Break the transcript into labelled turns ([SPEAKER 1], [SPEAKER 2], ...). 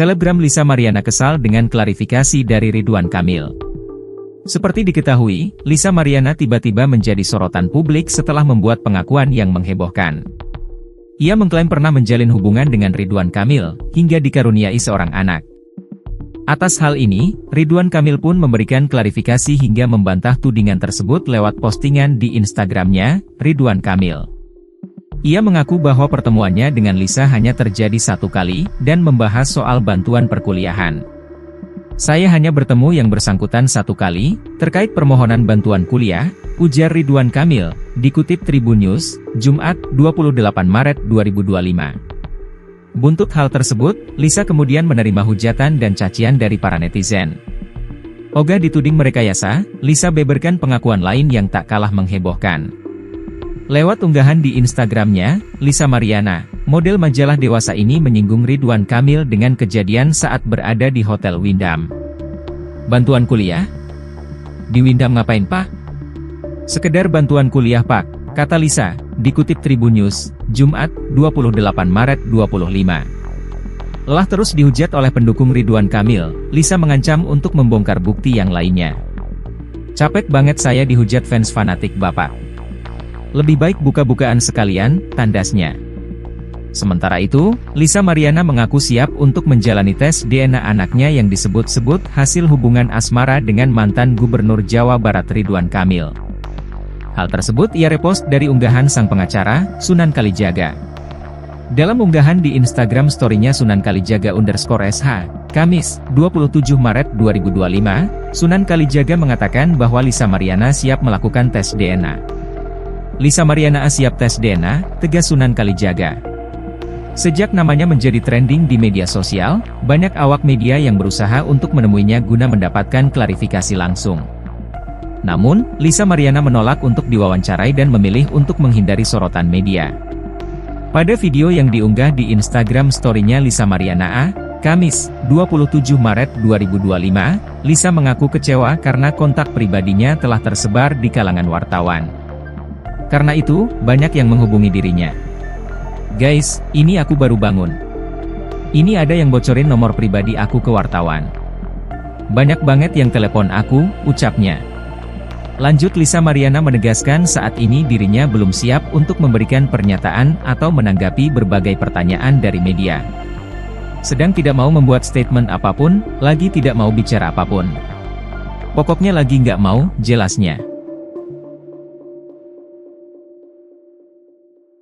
[SPEAKER 1] Selebgram Lisa Mariana kesal dengan klarifikasi dari Ridwan Kamil. Seperti diketahui, Lisa Mariana tiba-tiba menjadi sorotan publik setelah membuat pengakuan yang menghebohkan. Ia mengklaim pernah menjalin hubungan dengan Ridwan Kamil, hingga dikaruniai seorang anak. Atas hal ini, Ridwan Kamil pun memberikan klarifikasi hingga membantah tudingan tersebut lewat postingan di Instagramnya, Ridwan Kamil. Ia mengaku bahwa pertemuannya dengan Lisa hanya terjadi satu kali, dan membahas soal bantuan perkuliahan. Saya hanya bertemu yang bersangkutan satu kali, terkait permohonan bantuan kuliah, ujar Ridwan Kamil, dikutip Tribun News, Jumat, 28 Maret 2025. Buntut hal tersebut, Lisa kemudian menerima hujatan dan cacian dari para netizen. Ogah dituding merekayasa, Lisa beberkan pengakuan lain yang tak kalah menghebohkan. Lewat unggahan di Instagramnya, Lisa Mariana, model majalah dewasa ini menyinggung Ridwan Kamil dengan kejadian saat berada di Hotel Wyndham. Bantuan kuliah? Di Wyndham ngapain pak? Sekedar bantuan kuliah pak, kata Lisa, dikutip Tribun News, Jumat, 28 Maret 2025. Lelah terus dihujat oleh pendukung Ridwan Kamil, Lisa mengancam untuk membongkar bukti yang lainnya. Capek banget saya dihujat fans fanatik bapak. Lebih baik buka-bukaan sekalian, tandasnya. Sementara itu, Lisa Mariana mengaku siap untuk menjalani tes DNA anaknya yang disebut-sebut hasil hubungan asmara dengan mantan Gubernur Jawa Barat Ridwan Kamil. Hal tersebut ia repost dari unggahan sang pengacara, Sunan Kalijaga. Dalam unggahan di Instagram story-nya Sunan Kalijaga _SH, Kamis, 27 Maret 2025, Sunan Kalijaga mengatakan bahwa Lisa Mariana siap melakukan tes DNA. Lisa Mariana siap tes DNA, tegas Sunan Kalijaga. Sejak namanya menjadi trending di media sosial, banyak awak media yang berusaha untuk menemuinya guna mendapatkan klarifikasi langsung. Namun, Lisa Mariana menolak untuk diwawancarai dan memilih untuk menghindari sorotan media. Pada video yang diunggah di Instagram story-nya Lisa Mariana Kamis, 27 Maret 2025, Lisa mengaku kecewa karena kontak pribadinya telah tersebar di kalangan wartawan. Karena itu, banyak yang menghubungi dirinya. Guys, ini aku baru bangun. Ini ada yang bocorin nomor pribadi aku ke wartawan. Banyak banget yang telepon aku, ucapnya. Lanjut Lisa Mariana menegaskan saat ini dirinya belum siap untuk memberikan pernyataan atau menanggapi berbagai pertanyaan dari media. Sedang tidak mau membuat statement apapun, lagi tidak mau bicara apapun. Pokoknya lagi nggak mau, jelasnya.